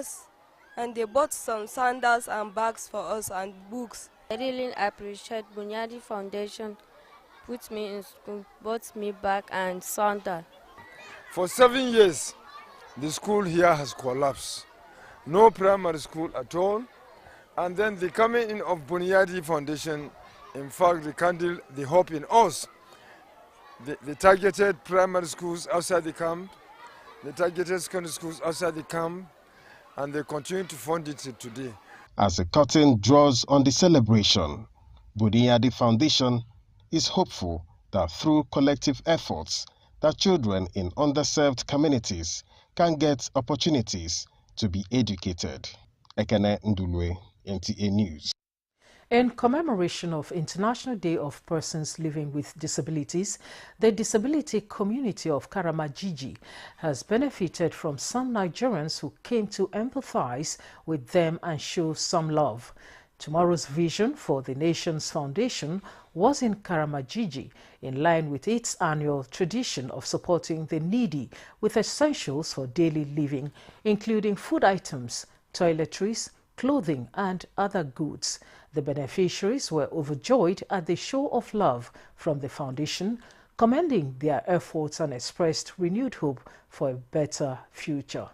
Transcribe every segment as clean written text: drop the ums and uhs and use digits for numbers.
us, and they bought some sandals and bags for us and books. I really appreciate Bunyadi Foundation. Put me in school, bought me bag and sandal. For 7 years, the school here has collapsed. No primary school at all. And then the coming in of Bunyadi Foundation, in fact, rekindled the hope in us. The targeted primary schools outside the camp, the targeted secondary schools outside the camp, and they continue to fund it till today. As the curtain draws on the celebration, Bunyadi Foundation is hopeful that through collective efforts, that children in underserved communities can get opportunities to be educated. Ekene Ndulwe, NTA News. In commemoration of International Day of Persons Living with Disabilities, the disability community of Karamajiji has benefited from some Nigerians who came to empathize with them and show some love. Tomorrow's vision for the nation's foundation was in Karamajiji, in line with its annual tradition of supporting the needy with essentials for daily living, including food items, toiletries, clothing, and other goods. The beneficiaries were overjoyed at the show of love from the foundation, commending their efforts and expressed renewed hope for a better future.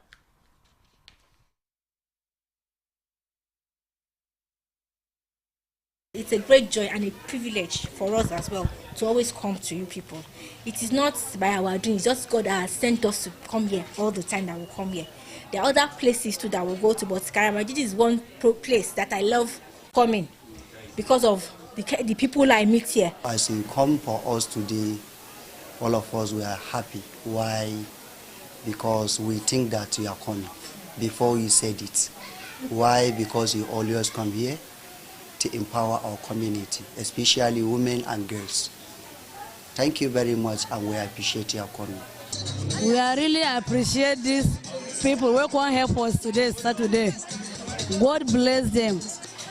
It's a great joy and a privilege for us as well to always come to you people. It is not by our doing, it's just God that has sent us to come here all the time that we come here. There are other places too that we'll go to, but Karamajiji is one place that I love coming because of the people I meet here. As you come for us today, all of us we are happy. Why? Because we think that you are coming before you said it. Why? Because you always come here to empower our community, especially women and girls. Thank you very much, and we appreciate your coming. We really appreciate these people who can help us today, Saturday. God bless them.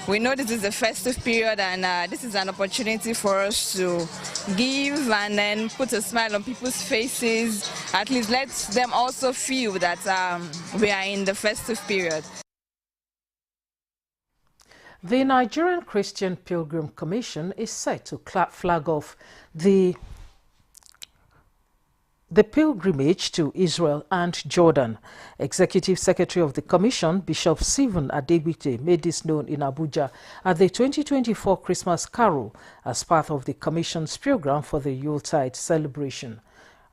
We know this is a festive period, and this is an opportunity for us to give and then put a smile on people's faces. At least let them also feel that we are in the festive period. The Nigerian Christian Pilgrim Commission is set to flag off the pilgrimage to Israel and Jordan. Executive Secretary of the Commission, Bishop Stephen Adegbite, made this known in Abuja at the 2024 Christmas Carol as part of the Commission's program for the Yuletide celebration.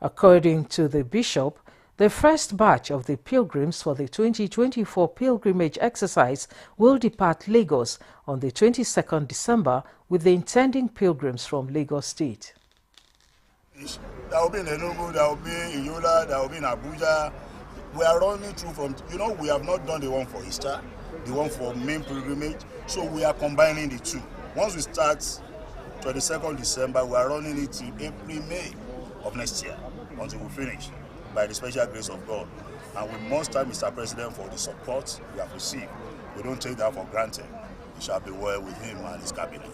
According to the Bishop, the first batch of the pilgrims for the 2024 pilgrimage exercise will depart Lagos on the 22nd December with the intending pilgrims from Lagos State. That will be in Enugu, that will be in Yola, that will be in Abuja. We are running through from, we have not done the one for Easter, the one for main pilgrimage, so we are combining the two. Once we start 22nd December, we are running it to April, May of next year until we finish by the special grace of God. And we must thank Mr. President for the support we have received. We don't take that for granted. It shall be well with him and his cabinet.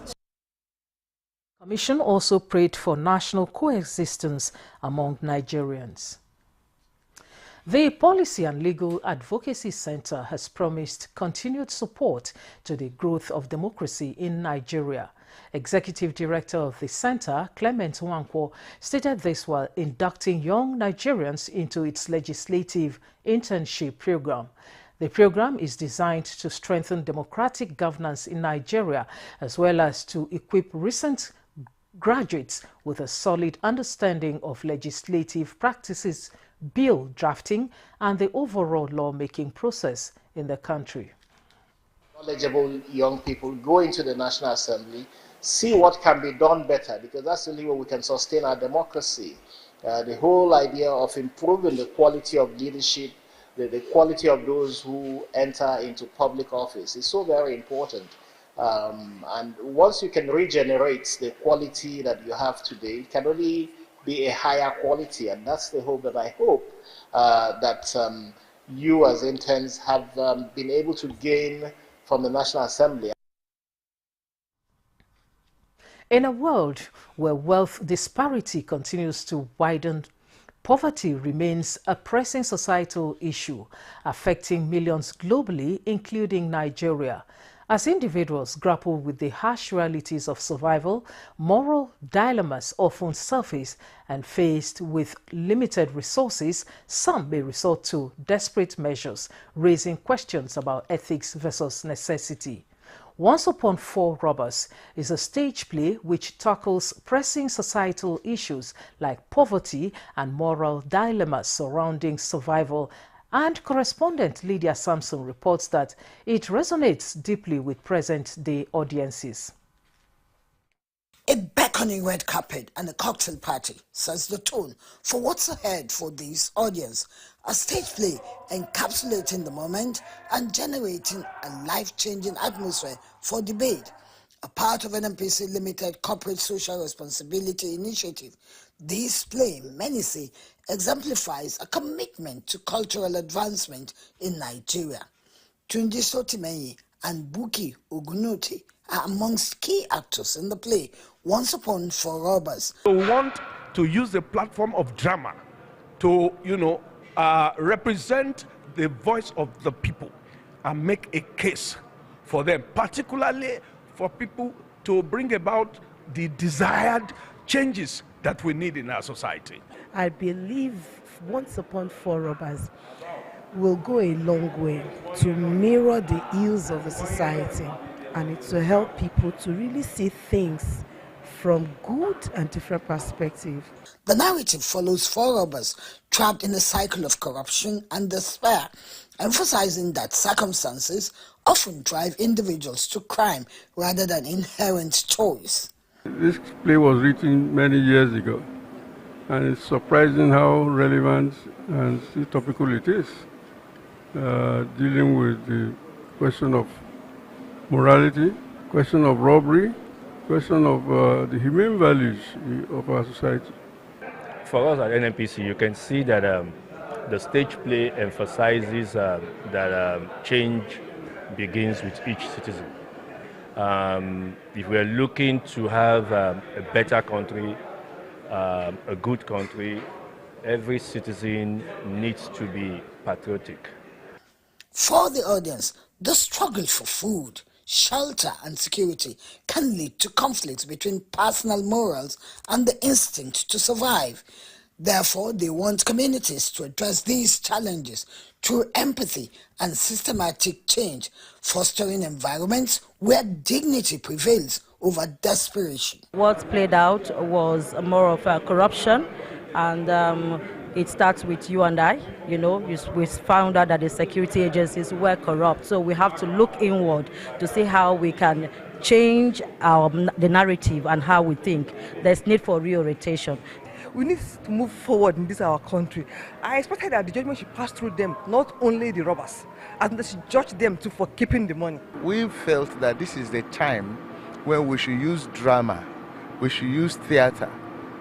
The Commission also prayed for national coexistence among Nigerians. The Policy and Legal Advocacy Center has promised continued support to the growth of democracy in Nigeria. Executive Director of the center, Clement Nwankwo, stated this while inducting young Nigerians into its legislative internship program. The program is designed to strengthen democratic governance in Nigeria, as well as to equip recent graduates with a solid understanding of legislative practices, bill drafting, and the overall lawmaking process in the country. Knowledgeable young people go into the National Assembly, see what can be done better, because that's the only way we can sustain our democracy. The whole idea of improving the quality of leadership, the quality of those who enter into public office is so very important. And once you can regenerate the quality that you have today, it can only be a higher quality, and that's the hope that I hope that you as interns have been able to gain from the National Assembly. In a world where wealth disparity continues to widen, Poverty remains a pressing societal issue affecting millions globally, including Nigeria. As individuals grapple with the harsh realities of survival, moral dilemmas often surface, and faced with limited resources, some may resort to desperate measures, raising questions about ethics versus necessity. Once Upon Four Robbers is a stage play which tackles pressing societal issues like poverty and moral dilemmas surrounding survival. And correspondent Lydia Sampson reports that it resonates deeply with present-day audiences. A beckoning red carpet and a cocktail party sets the tone for what's ahead for this audience. A stage play encapsulating the moment and generating a life-changing atmosphere for debate. A part of NNPC Limited Corporate Social Responsibility Initiative, this play, many say, exemplifies a commitment to cultural advancement in Nigeria. Tunji Sotimeyi and Buki Ogunote are amongst key actors in the play, Once Upon Four Robbers. We want to use the platform of drama to, represent the voice of the people and make a case for them, particularly for people to bring about the desired changes that we need in our society. I believe Once Upon Four Robbers will go a long way to mirror the ills of the society, and it will help people to really see things from good and different perspectives. The narrative follows four robbers trapped in a cycle of corruption and despair, emphasizing that circumstances often drive individuals to crime rather than inherent choice. This play was written many years ago, and it's surprising how relevant and still topical it is, dealing with the question of morality, question of robbery, question of the humane values of our society. For us at NNPC, you can see that the stage play emphasizes that change begins with each citizen. If we are looking to have a better country, a good country, every citizen needs to be patriotic. For the audience, the struggle for food, shelter and security can lead to conflicts between personal morals and the instinct to survive. Therefore, they want communities to address these challenges through empathy and systematic change, fostering environments where dignity prevails over desperation. What played out was more of corruption, and it starts with you and I. We found out that the security agencies were corrupt, so we have to look inward to see how we can change the narrative and how we think. There's need for reorientation. We need to move forward in this our country. I expected that the judgment should pass through them, not only the robbers, and they should judge them too for keeping the money. We felt that this is the time when we should use drama, we should use theater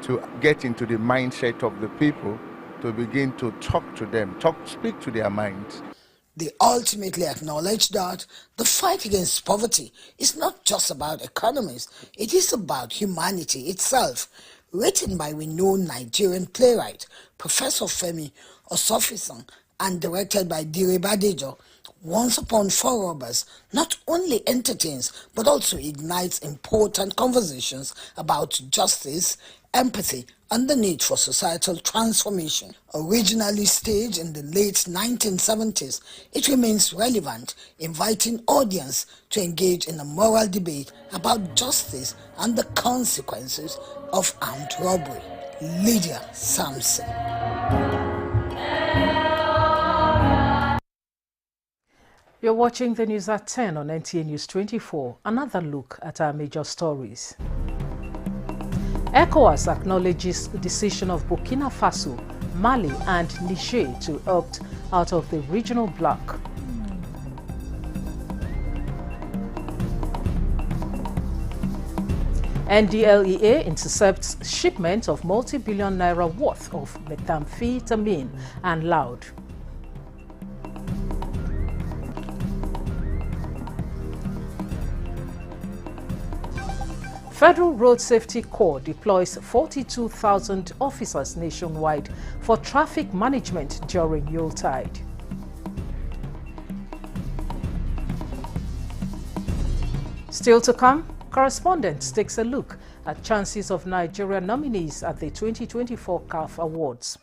to get into the mindset of the people, to begin to talk to them, speak to their minds. They ultimately acknowledge that the fight against poverty is not just about economies, it is about humanity itself. Written by renowned Nigerian playwright Professor Femi Osofisan and directed by Dire Badejo, Once Upon Four Robbers not only entertains but also ignites important conversations about justice, empathy, and the need for societal transformation. Originally staged in the late 1970s, it remains relevant, inviting audience to engage in a moral debate about justice and the consequences of armed robbery. Lydia Sampson. You're watching the news at 10 on NTA News 24. Another look at our major stories. ECOWAS acknowledges the decision of Burkina Faso, Mali and Niger to opt out of the regional bloc. NDLEA intercepts shipment of multi-billion naira worth of methamphetamine and loud. Federal Road Safety Corps deploys 42,000 officers nationwide for traffic management during Yuletide. Still to come, correspondent takes a look at chances of Nigeria nominees at the 2024 CAF Awards.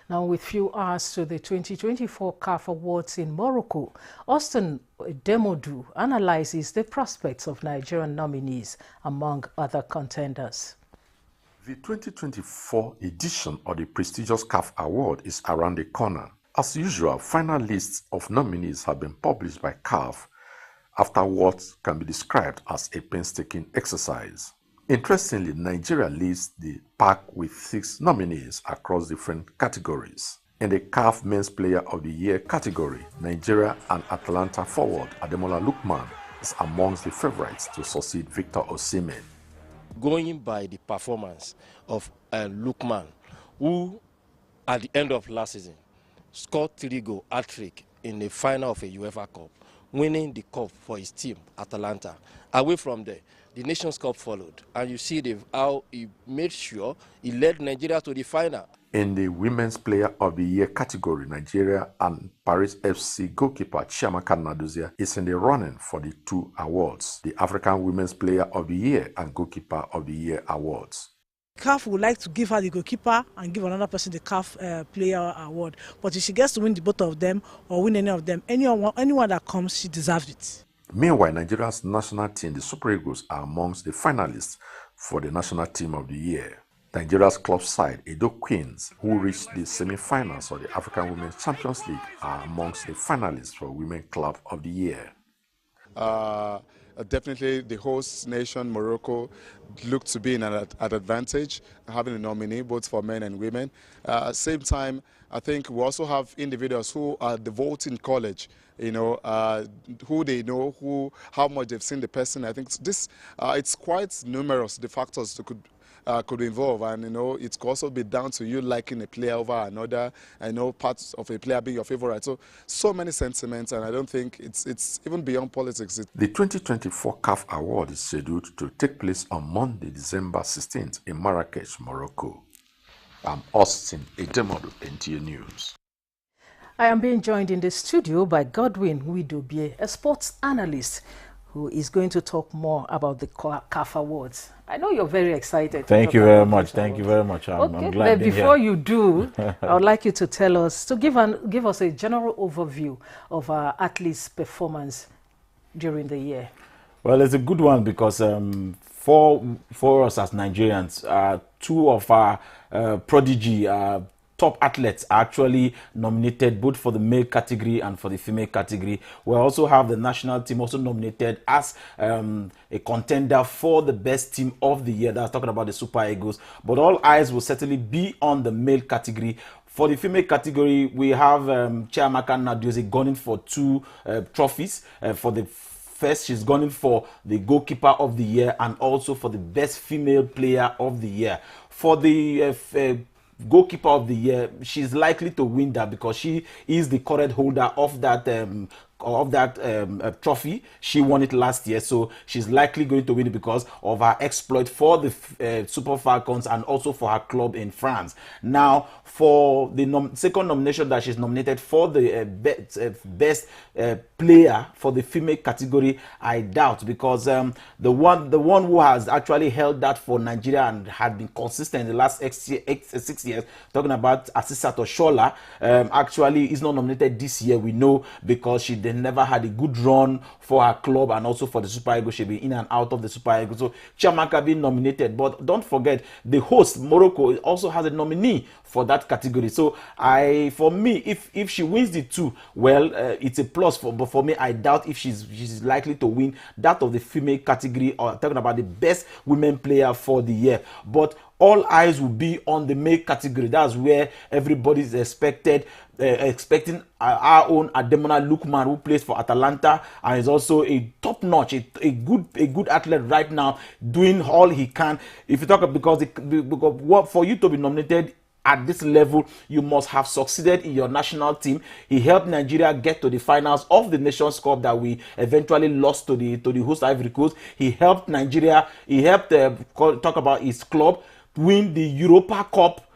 Now, with few hours to the 2024 CAF Awards in Morocco, Austin Demodu analyzes the prospects of Nigerian nominees among other contenders. The 2024 edition of the prestigious CAF Award is around the corner. As usual, final lists of nominees have been published by CAF after what can be described as a painstaking exercise. Interestingly, Nigeria leads the pack with 6 nominees across different categories. In the CAF Men's Player of the Year category, Nigeria and Atalanta forward Ademola Lookman is amongst the favorites to succeed Victor Osimhen. Going by the performance of Lookman, who at the end of last season scored 3-goal hat-trick in the final of a UEFA Cup, winning the cup for his team, Atalanta. Away from there, the Nations Cup followed, and you see how he made sure he led Nigeria to the final. In the Women's Player of the Year category, Nigeria and Paris FC goalkeeper Chiamaka Nnadozie is in the running for the 2 awards, the African Women's Player of the Year and Goalkeeper of the Year awards. CAF would like to give her the goalkeeper and give another person the CAF Player Award, but if she gets to win the both of them or win any of them, anyone that comes, she deserves it. Meanwhile, Nigeria's national team, the Super Eagles, are amongst the finalists for the National Team of the Year. Nigeria's club side, Edo Queens, who reached the semi-finals of the African Women's Champions League, are amongst the finalists for Women Club of the Year. Definitely the host nation, Morocco, looked to be in an advantage, having a nominee both for men and women. At the same time, I think we also have individuals who are the voting college, who they know, how much they've seen the person. I think this, it's quite numerous, the factors that could involve, and it could also be down to you liking a player over another. I know parts of a player being your favorite. So many sentiments, and I don't think it's even beyond politics. The 2024 CAF Award is scheduled to take place on Monday, December 16th in Marrakech, Morocco. I'm Austin Edemodu, NTA News. I am being joined in the studio by Godwin Widobie, a sports analyst, who is going to talk more about the CAF Awards. I know you're very excited. Thank you very much. Thank you very much. I'm glad. But before you do, I would like you to tell us, to give us a general overview of our athletes' performance during the year. Well, it's a good one because for us as Nigerians, 2 of our prodigy top athletes are actually nominated both for the male category and for the female category. We also have the national team also nominated as a contender for the best team of the year. That's talking about the Super Eagles. But all eyes will certainly be on the male category. For the female category, we have Chiamaka Nnadozie gunning for 2 trophies. For the first, she's gunning for the goalkeeper of the year and also for the best female player of the year. For the goalkeeper of the year, she's likely to win that because she is the current holder of that trophy. She won it last year, so she's likely going to win it because of her exploit for the Super Falcons and also for her club in France. Now, for the second nomination that she's nominated for the best player for the female category, I doubt, because the one who has actually held that for Nigeria and had been consistent in the last 6 years, talking about Asisat Oshola, actually is not nominated this year. We know because she never had a good run for her club and also for the Super Eagles. She'll be in and out of the Super Eagles. So Chiamaka being nominated, but don't forget the host Morocco also has a nominee for that category. So for me, if she wins the 2, well, it's a plus for. But but for me, I doubt if she's likely to win that of the female category, or talking about the best women player for the year. But all eyes will be on the male category. That's where everybody's expecting our own Ademola Lookman, who plays for Atalanta and is also a top-notch, a good athlete right now, doing all he can. If you talk about, because for you to be nominated at this level, you must have succeeded in your national team. He helped Nigeria get to the finals of the Nations Cup that we eventually lost to the host Ivory Coast. He helped Nigeria. He helped talk about his club win the Europa Cup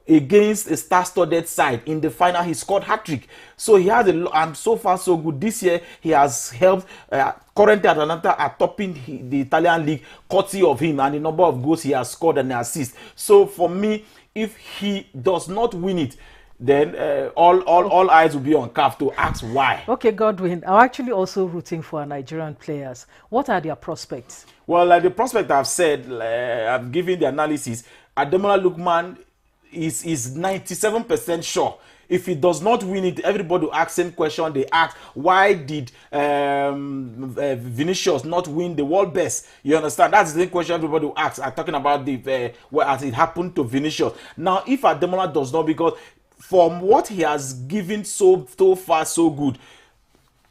against a star-studded side. In the final, he scored hat-trick. So he has and so far so good. This year, he has helped. Currently, Atalanta are topping the Italian league, courtesy of him and the number of goals he has scored and assists. So for me, if he does not win it, then all eyes will be on CAF to ask why. Okay, Godwin, I'm actually also rooting for our Nigerian players. What are their prospects? Well, like the prospect I've said, I've given the analysis. Ademola Lookman is 97% sure. If he does not win it, everybody will ask same question. They ask, why did Vinicius not win the world best? You understand? That's the same question everybody will ask. I'm talking about as it happened to Vinicius. Now, if Ademola does not, because from what he has given so far so good,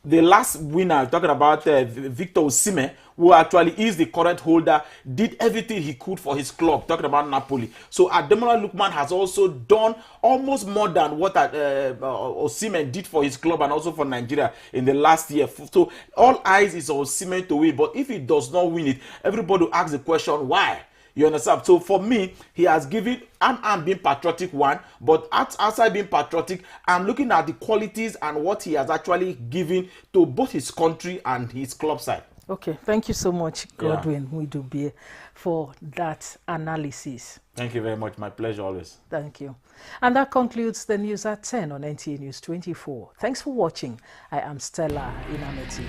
the last winner, talking about Victor Osimhen, who actually is the current holder, did everything he could for his club, talking about Napoli. So Ademola Lookman has also done almost more than what Osimhen did for his club and also for Nigeria in the last year. So all eyes is on Osimhen to win, but if he does not win it, everybody will ask the question, why? You understand? So for me, he has given, I'm being patriotic one, but outside being patriotic, I'm looking at the qualities and what he has actually given to both his country and his club side. Okay, thank you so much, Godwin Mwidubie, for that analysis. Thank you very much. My pleasure always. Thank you. And that concludes the news at 10 on NTA News 24. Thanks for watching. I am Stella Inameti.